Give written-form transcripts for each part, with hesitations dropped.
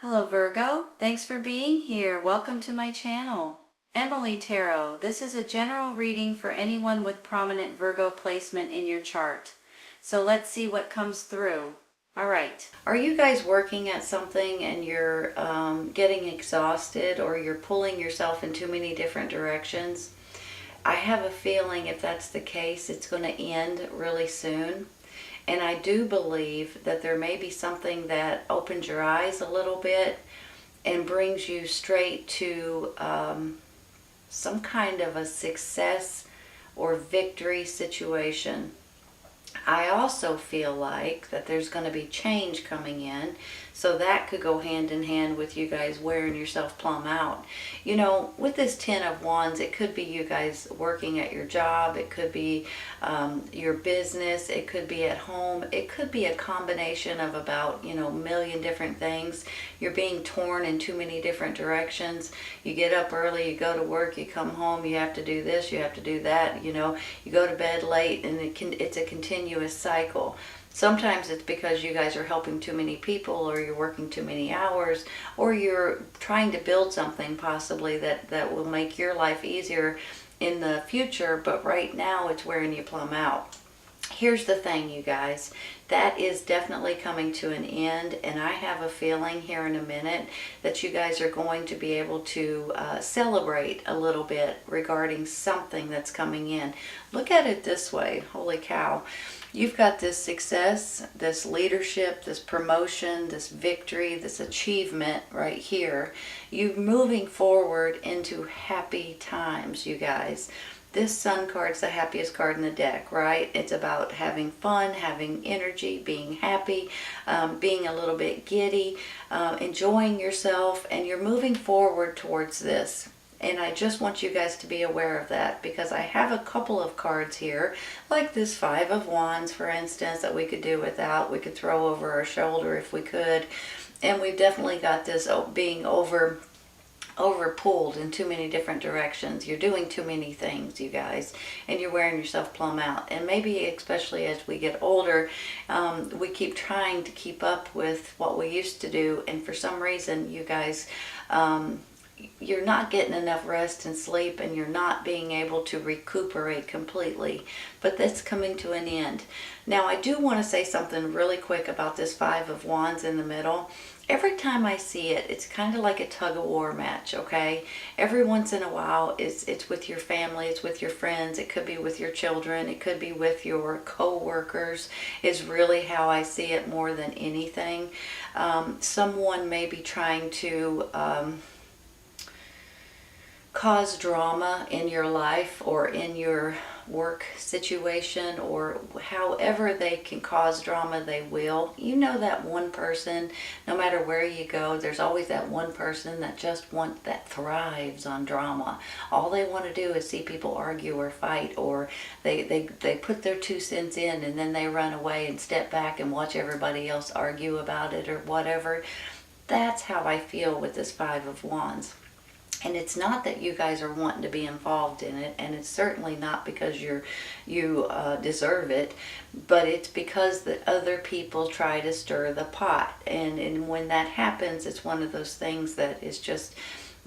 Hello Virgo, thanks for being here. Welcome to my channel. Emily Tarot. This is a general reading for anyone with prominent Virgo placement in your chart. So let's see what comes through. All right. Are you guys working at something and you're getting exhausted, or you're pulling yourself in too many different directions? I have a feeling if that's the case, it's going to end really soon. And I do believe that there may be something that opens your eyes a little bit and brings you straight to some kind of a success or victory situation. I also feel like that there's going to be change coming in, so that could go hand in hand with you guys wearing yourself plumb out. You know, with this Ten of Wands, it could be you guys working at your job, it could be your business, it could be at home, it could be a combination of about, a million different things. You're being torn in too many different directions. You get up early, you go to work, you come home, you have to do this, you have to do that, you go to bed late, and it's a continuous cycle. Sometimes it's because you guys are helping too many people, or you're working too many hours, or you're trying to build something possibly that will make your life easier in the future, but right now it's wearing you plumb out. Here's the thing, you guys, that is definitely coming to an end, and I have a feeling here in a minute that you guys are going to be able to celebrate a little bit regarding something that's coming in. Look at it this way. Holy cow. You've got this success, this leadership, this promotion, this victory, this achievement right here. You're moving forward into happy times, you guys. This Sun card's the happiest card in the deck, right? It's about having fun, having energy, being happy, being a little bit giddy, enjoying yourself, and you're moving forward towards this. And I just want you guys to be aware of that, because I have a couple of cards here, like this Five of Wands, for instance, that we could do without. We could throw over our shoulder if we could. And we've definitely got this being overpulled in too many different directions. You're doing too many things, you guys, and you're wearing yourself plumb out. And maybe especially as we get older, we keep trying to keep up with what we used to do, and for some reason, you guys, you're not getting enough rest and sleep, and you're not being able to recuperate completely. But that's coming to an end. Now, I do want to say something really quick about this Five of Wands in the middle. Every time I see it, it's kind of like a tug-of-war match, okay? Every once in a while, it's with your family, it's with your friends, it could be with your children, it could be with your co-workers, is really how I see it more than anything. Someone may be trying to cause drama in your life or in your work situation, or however they can cause drama, they will. You know that one person, no matter where you go, there's always that one person that that thrives on drama. All they want to do is see people argue or fight, or they put their 2 cents in, and then they run away and step back and watch everybody else argue about it or whatever. That's how I feel with this Five of Wands. And it's not that you guys are wanting to be involved in it, and it's certainly not because you deserve it, but it's because the other people try to stir the pot. And when that happens, it's one of those things that is just,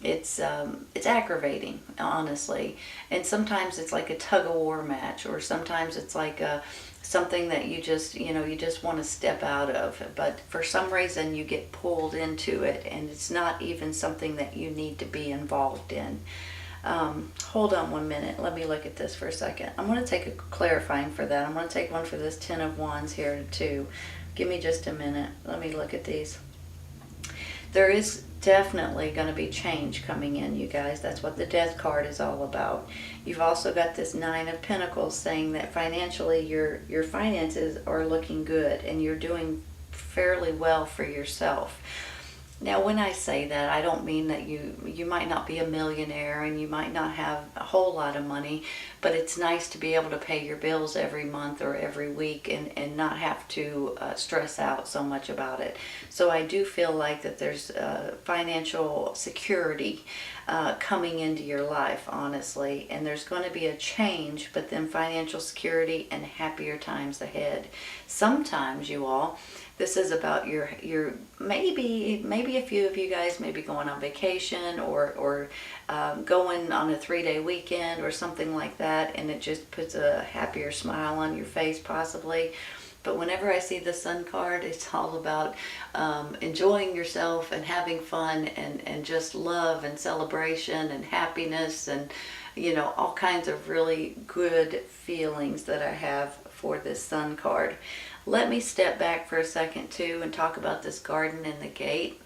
it's aggravating, honestly. And sometimes it's like a tug-of-war match, or sometimes it's like something that you just want to step out of, but for some reason you get pulled into it, and it's not even something that you need to be involved in. Hold on 1 minute. Let me look at this for a second. I'm going to take a clarifying for that. I'm going to take one for this Ten of Wands here too. Give me just a minute. Let me look at these. There is definitely going to be change coming in, you guys. That's what the Death card is all about. You've also got this Nine of Pentacles saying that financially your finances are looking good, and you're doing fairly well for yourself. Now, when I say that, I don't mean that you might not be a millionaire and you might not have a whole lot of money, but it's nice to be able to pay your bills every month or every week, and not have to stress out so much about it. So I do feel like that there's financial security coming into your life, honestly, and there's going to be a change, but then financial security and happier times ahead. Sometimes, you all, This is about your maybe a few of you guys may be going on vacation or going on a 3-day weekend or something like that, and it just puts a happier smile on your face possibly. But whenever I see the Sun card, it's all about enjoying yourself and having fun and just love and celebration and happiness and, you know, all kinds of really good feelings that I have for this Sun card. Let me step back for a second too and talk about this garden and the gate.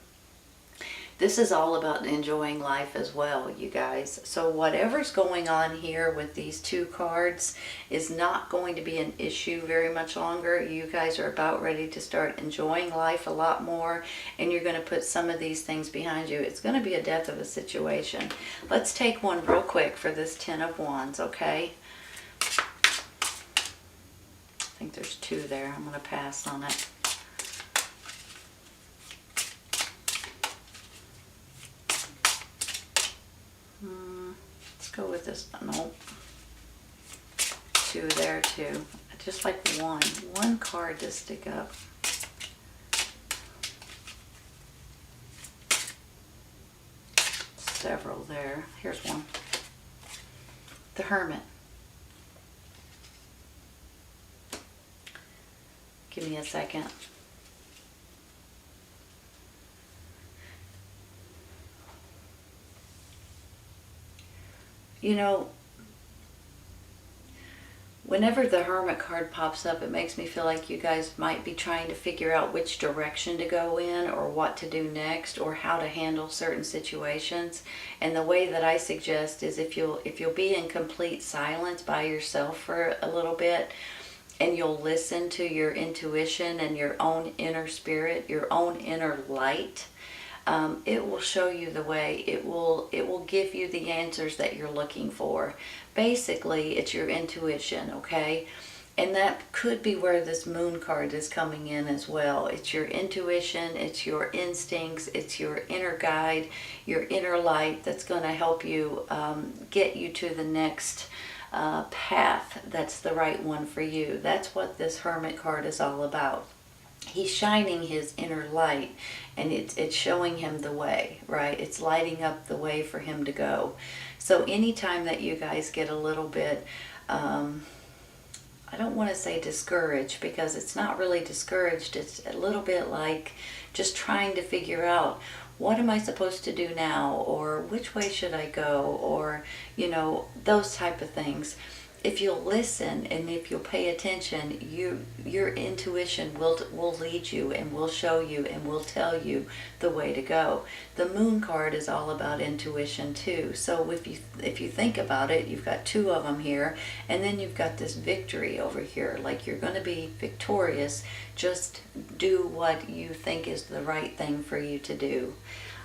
This is all about enjoying life as well, you guys. So whatever's going on here with these two cards is not going to be an issue very much longer. You guys are about ready to start enjoying life a lot more, and you're going to put some of these things behind you. It's going to be a death of a situation. Let's take one real quick for this Ten of Wands, okay? I think there's two there. I'm going to pass on it. Let's go with this. Nope. Two there too. I just like one card to stick up. Several there. Here's one. The Hermit. Give me a second. You know, whenever the Hermit card pops up, it makes me feel like you guys might be trying to figure out which direction to go in or what to do next or how to handle certain situations. And the way that I suggest is if you'll be in complete silence by yourself for a little bit, and you'll listen to your intuition and your own inner spirit, your own inner light, it will show you the way. It will give you the answers that you're looking for. Basically, it's your intuition, okay? And that could be where this Moon card is coming in as well. It's your intuition, it's your instincts, it's your inner guide, your inner light that's going to help you get you to the next path that's the right one for you. That's what this Hermit card is all about. He's shining his inner light, and it's showing him the way, right? It's lighting up the way for him to go. So anytime that you guys get a little bit, I don't want to say discouraged, because it's not really discouraged. It's a little bit like just trying to figure out, what am I supposed to do now? Or which way should I go? Or, you know, those type of things. If you'll listen and if you'll pay attention, your intuition will lead you and will show you and will tell you the way to go. The Moon card is all about intuition too. So if you think about it, you've got two of them here, and then you've got this victory over here. Like, you're going to be victorious. Just do what you think is the right thing for you to do.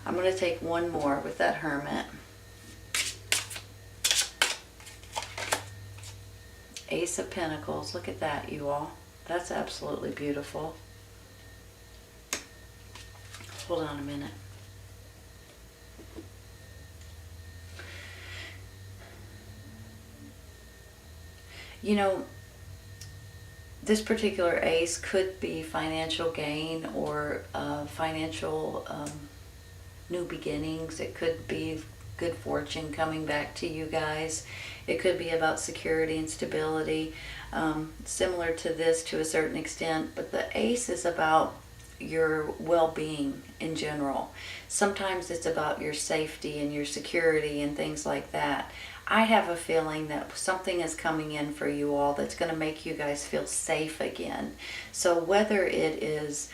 I'm going to take one more with that Hermit. Ace of Pentacles. Look at that, you all. That's absolutely beautiful. Hold on a minute. You know, this particular ace could be financial gain or financial new beginnings. It could be good fortune coming back to you guys. It could be about security and stability, similar to this to a certain extent, but the ace is about your well-being in general. Sometimes it's about your safety and your security and things like that. I have a feeling that something is coming in for you all that's going to make you guys feel safe again. So whether it is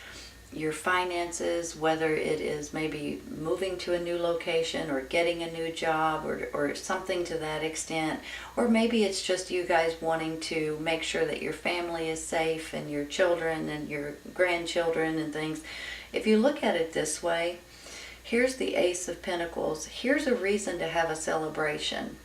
your finances, whether it is maybe moving to a new location or getting a new job or something to that extent, or maybe it's just you guys wanting to make sure that your family is safe and your children and your grandchildren and things. If you look at it this way, here's the Ace of Pentacles. Here's a reason to have a celebration.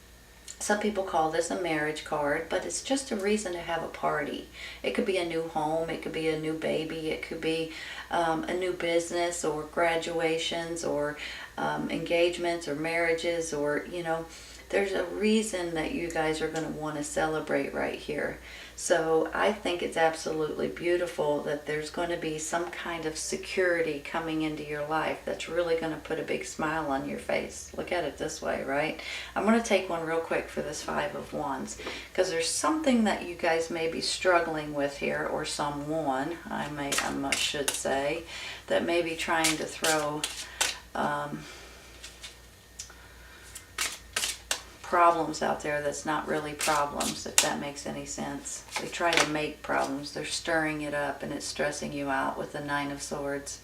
Some people call this a marriage card, but it's just a reason to have a party. It could be a new home, it could be a new baby, it could be a new business or graduations or engagements or marriages, or, you know, there's a reason that you guys are going to want to celebrate right here. So I think it's absolutely beautiful that there's going to be some kind of security coming into your life that's really going to put a big smile on your face. Look at it this way, right? I'm going to take one real quick for this Five of Wands, because there's something that you guys may be struggling with here, or someone, I should say, that may be trying to throw problems out there that's not really problems, if that makes any sense. They try to make problems. They're stirring it up and it's stressing you out with the Nine of Swords.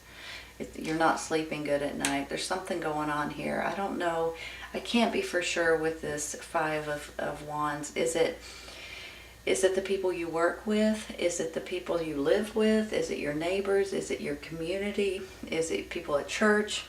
You're not sleeping good at night. There's something going on here. I don't know. I can't be for sure with this Five of Wands. Is it the people you work with? Is it the people you live with? Is it your neighbors? Is it your community? Is it people at church?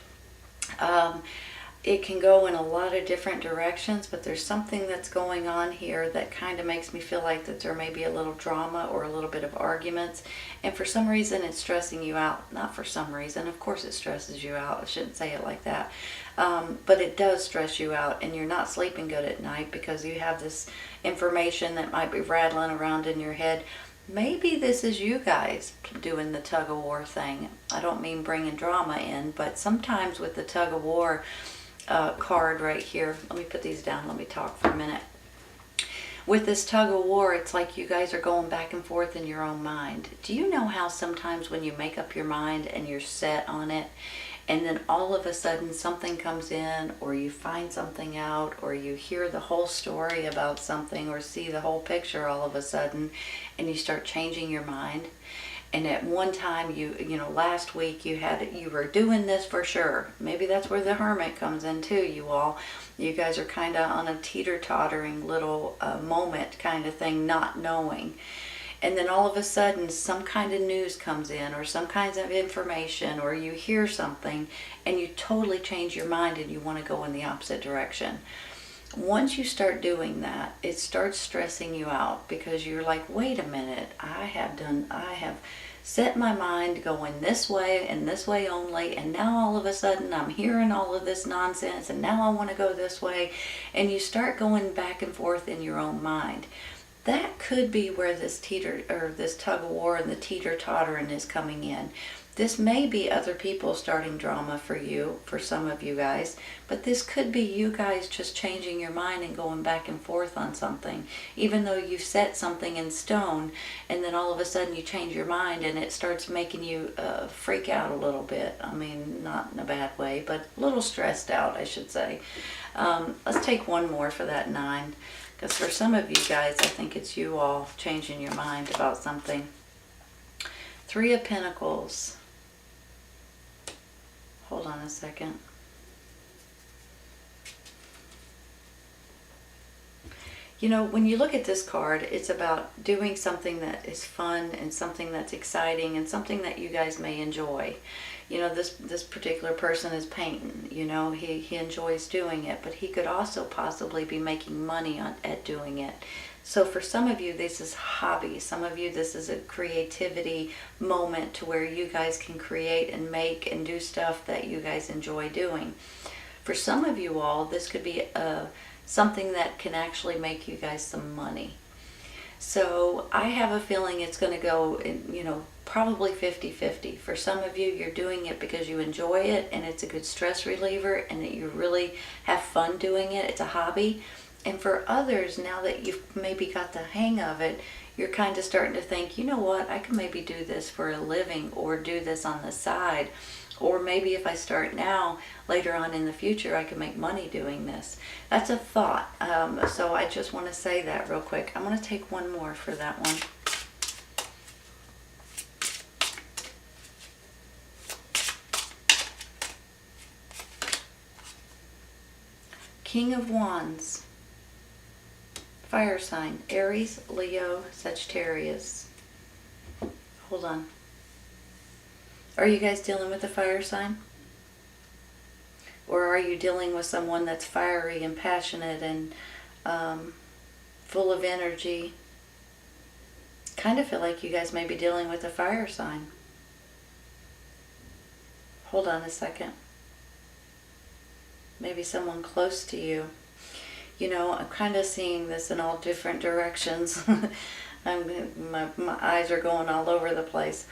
It can go in a lot of different directions, but there's something that's going on here that kind of makes me feel like that there may be a little drama or a little bit of arguments, and for some reason it's stressing you out. Not for some reason, of course it stresses you out. I shouldn't say it like that. But it does stress you out, and you're not sleeping good at night because you have this information that might be rattling around in your head. Maybe this is you guys doing the tug of war thing. I don't mean bringing drama in, but sometimes with the tug of war card right here, let me put these down, let me talk for a minute. With this tug of war, it's like you guys are going back and forth in your own mind. Do you know how sometimes when you make up your mind and you're set on it, and then all of a sudden something comes in, or you find something out, or you hear the whole story about something, or see the whole picture all of a sudden, and you start changing your mind? And at one time, you know, last week you were doing this for sure. Maybe that's where the Hermit comes in too, you all. You guys are kind of on a teeter-tottering little moment kind of thing, not knowing. And then all of a sudden, some kind of news comes in, or some kinds of information, or you hear something, and you totally change your mind and you want to go in the opposite direction. Once you start doing that, it starts stressing you out, because you're like, wait a minute, I have set my mind going this way and this way only, and now all of a sudden I'm hearing all of this nonsense, and now I want to go this way, and you start going back and forth in your own mind. That could be where this tug of war and the teeter-tottering is coming in. This may be other people starting drama for you, for some of you guys, but this could be you guys just changing your mind and going back and forth on something, even though you've set something in stone, and then all of a sudden you change your mind and it starts making you freak out a little bit. I mean, not in a bad way, but a little stressed out, I should say. Let's take one more for that 9, because for some of you guys, I think it's you all changing your mind about something. 3 of Pentacles. Hold on a second. You know, when you look at this card, it's about doing something that is fun and something that's exciting and something that you guys may enjoy. You know, this particular person is painting. You know, he enjoys doing it, but he could also possibly be making money at doing it. So for some of you, this is hobby. Some of you, this is a creativity moment to where you guys can create and make and do stuff that you guys enjoy doing. For some of you all, this could be something that can actually make you guys some money. So I have a feeling it's going to go, you know, probably 50-50. For some of you, you're doing it because you enjoy it and it's a good stress reliever and that you really have fun doing it. It's a hobby. And for others, now that you've maybe got the hang of it, you're kind of starting to think, you know what, I can maybe do this for a living, or do this on the side. Or maybe if I start now, later on in the future, I can make money doing this. That's a thought. So I just want to say that real quick. I'm going to take one more for that one. King of Wands. Fire sign, Aries, Leo, Sagittarius. Hold on. Are you guys dealing with a fire sign? Or are you dealing with someone that's fiery and passionate and full of energy? Kind of feel like you guys may be dealing with a fire sign. Hold on a second. Maybe someone close to you. You know, I'm kind of seeing this in all different directions. My eyes are going all over the place.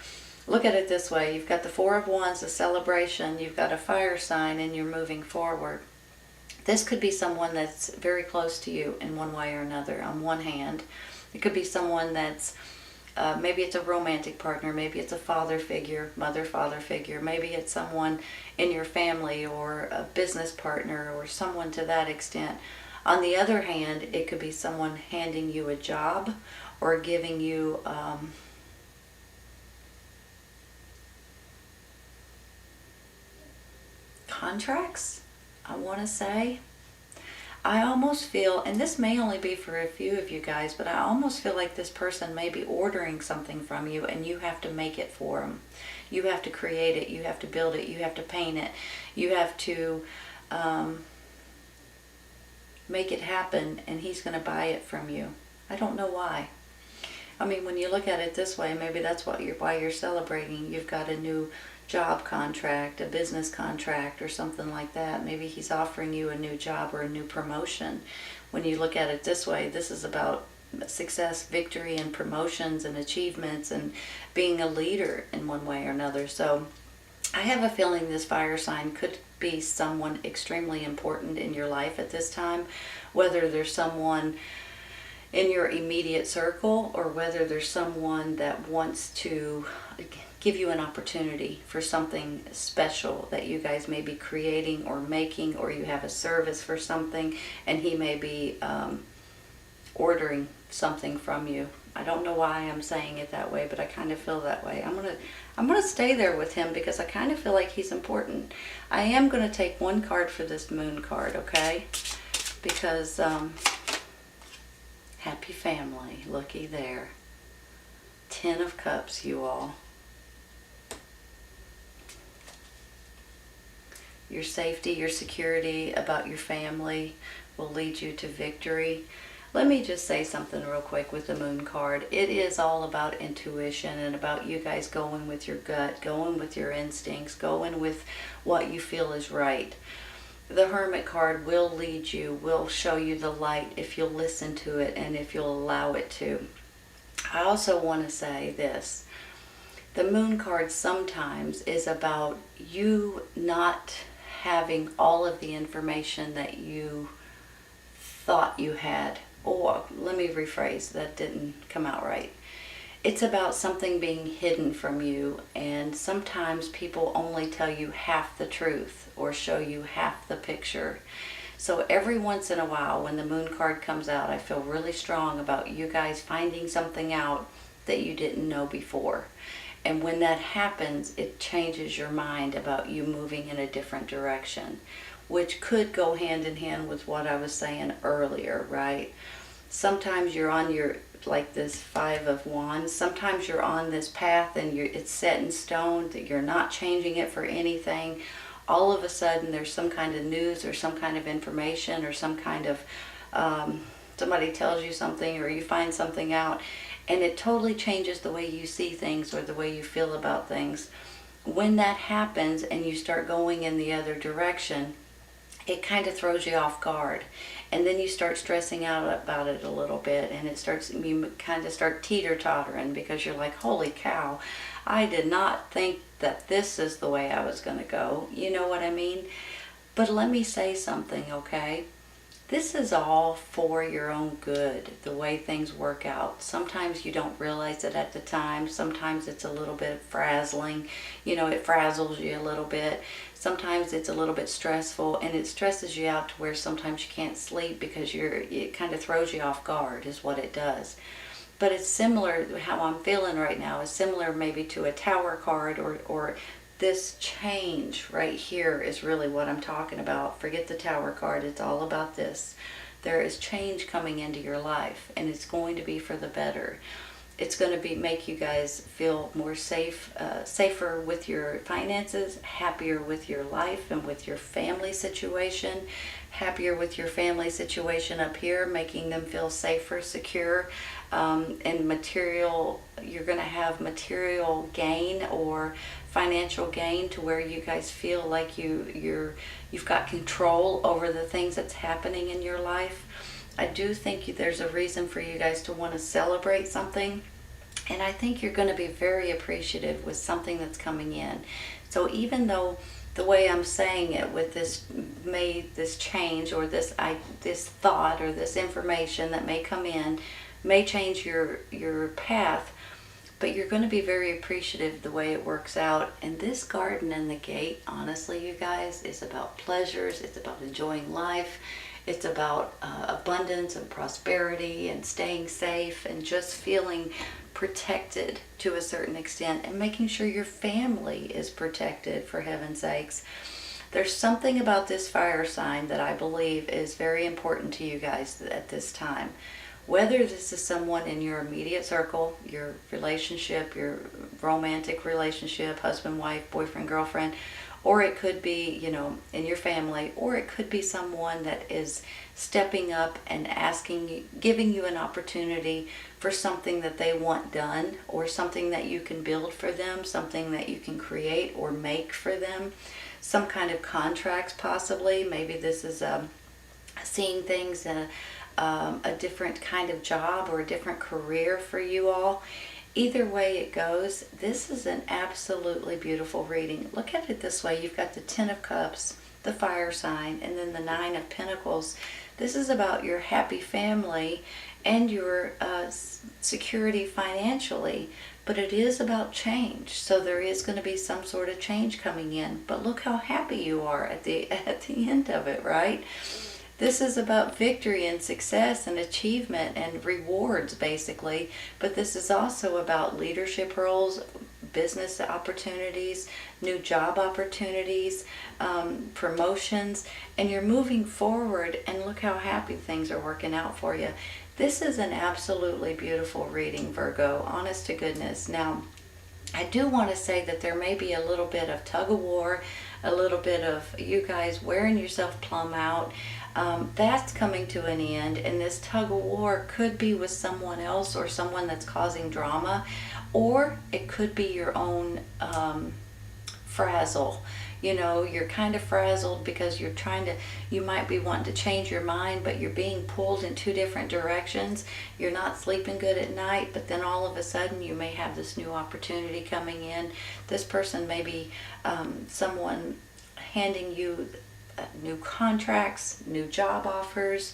Look at it this way. You've got the Four of Wands, a celebration. You've got a fire sign, and you're moving forward. This could be someone that's very close to you in one way or another. On one hand, it could be someone that's maybe it's a romantic partner, maybe it's a father figure, mother-father figure, maybe it's someone in your family or a business partner or someone to that extent. On the other hand, it could be someone handing you a job or giving you contracts, I want to say. I almost feel, and this may only be for a few of you guys, but I almost feel like this person may be ordering something from you and you have to make it for them. You have to create it, you have to build it, you have to paint it, you have to make it happen, and he's going to buy it from you. I don't know why. I mean, when you look at it this way, maybe that's why you're celebrating. You've got a new job contract, a business contract, or something like that. Maybe he's offering you a new job or a new promotion. When you look at it this way, this is about success, victory, and promotions and achievements and being a leader in one way or another. So I have a feeling this fire sign could be someone extremely important in your life at this time, whether there's someone in your immediate circle or whether there's someone that wants to give you an opportunity for something special that you guys may be creating or making, or you have a service for something and he may be ordering something from you. I don't know why I'm saying it that way, but I kind of feel that way. I'm gonna stay there with him because I kind of feel like he's important. I am gonna take one card for this moon card, okay? Because happy family, looky there. 10 of Cups, you all. Your safety, your security about your family will lead you to victory. Let me just say something real quick with the moon card. It is all about intuition and about you guys going with your gut, going with your instincts, going with what you feel is right. The Hermit card will lead you, will show you the light if you'll listen to it and if you'll allow it to. I also want to say this. The moon card sometimes is about you not having all of the information that you thought you had. Or let me rephrase, that didn't come out right. It's about something being hidden from you, and sometimes people only tell you half the truth or show you half the picture. So every once in a while when the moon card comes out, I feel really strong about you guys finding something out that you didn't know before. And when that happens, it changes your mind about you moving in a different direction, which could go hand in hand with what I was saying earlier, right? Sometimes you're on your, like this Five of Wands, sometimes you're on this path and it's set in stone, that you're not changing it for anything. All of a sudden there's some kind of news or some kind of information or some kind of, somebody tells you something or you find something out, and it totally changes the way you see things or the way you feel about things. When that happens and you start going in the other direction, it kind of throws you off guard, and then you start stressing out about it a little bit, and you kind of start teeter-tottering because you're like, holy cow, I did not think that this is the way I was going to go. You know what I mean? But let me say something, okay? This is all for your own good, the way things work out. Sometimes you don't realize it at the time. Sometimes it's a little bit frazzling. You know, it frazzles you a little bit. Sometimes it's a little bit stressful, and it stresses you out to where sometimes you can't sleep because it kind of throws you off guard is what it does. But it's similar, how I'm feeling right now is similar maybe to a Tower card, or this change right here is really what I'm talking about. Forget the Tower card. It's all about this. There is change coming into your life, and it's going to be for the better. It's going to make you guys feel more safer with your finances, happier with your life and with your family situation, happier with your family situation up here, making them feel safer, secure, and material. You're going to have material gain or financial gain to where you guys feel like you've got control over the things that's happening in your life. I do think there's a reason for you guys to want to celebrate something. And I think you're going to be very appreciative with something that's coming in. So even though the way I'm saying it with this change, or this thought, or this information that may come in, may change your path, but you're going to be very appreciative the way it works out. And this garden and the gate, honestly, you guys, is about pleasures. It's about enjoying life. It's about abundance and prosperity and staying safe and just feeling protected to a certain extent, and making sure your family is protected, for heaven's sakes. There's something about this fire sign that I believe is very important to you guys at this time. Whether this is someone in your immediate circle, your relationship, your romantic relationship, husband, wife, boyfriend, girlfriend, or it could be, in your family, or it could be someone that is stepping up and giving you an opportunity for something that they want done, or something that you can build for them, something that you can create or make for them, some kind of contracts possibly. Maybe this is seeing things in a different kind of job or a different career for you all. Either way it goes, this is an absolutely beautiful reading. Look at it this way. You've got the Ten of Cups, the fire sign, and then the Nine of Pentacles. This is about your happy family and your security financially, but it is about change. So there is going to be some sort of change coming in. But look how happy you are at the end of it, right? This is about victory and success and achievement and rewards, basically. But this is also about leadership roles, business opportunities, new job opportunities, promotions, and you're moving forward, and look how happy things are working out for you. This is an absolutely beautiful reading, Virgo, honest to goodness. Now, I do want to say that there may be a little bit of tug of war, a little bit of you guys wearing yourself plumb out. That's coming to an end, and this tug of war could be with someone else, or someone that's causing drama, or it could be your own frazzle. You're kind of frazzled because you might be wanting to change your mind, but you're being pulled in two different directions. You're not sleeping good at night, but then all of a sudden you may have this new opportunity coming in. This person may be someone handing you new contracts, new job offers.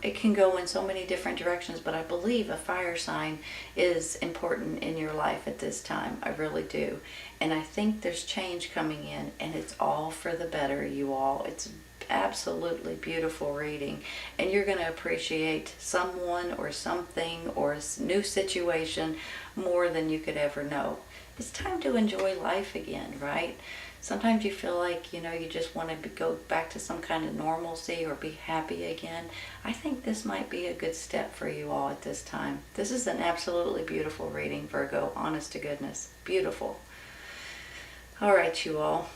It can go in so many different directions, but I believe a fire sign is important in your life at this time. I really do. And I think there's change coming in, and it's all for the better, you all. It's absolutely beautiful reading, and you're going to appreciate someone or something or a new situation more than you could ever know. It's time to enjoy life again, right? Sometimes you feel like, you just want to go back to some kind of normalcy or be happy again. I think this might be a good step for you all at this time. This is an absolutely beautiful reading, Virgo, honest to goodness. Beautiful. All right, you all.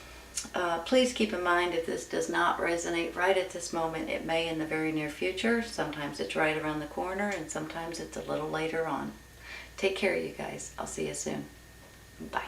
Please keep in mind, if this does not resonate right at this moment, it may in the very near future. Sometimes it's right around the corner, and sometimes it's a little later on. Take care, you guys. I'll see you soon. Bye.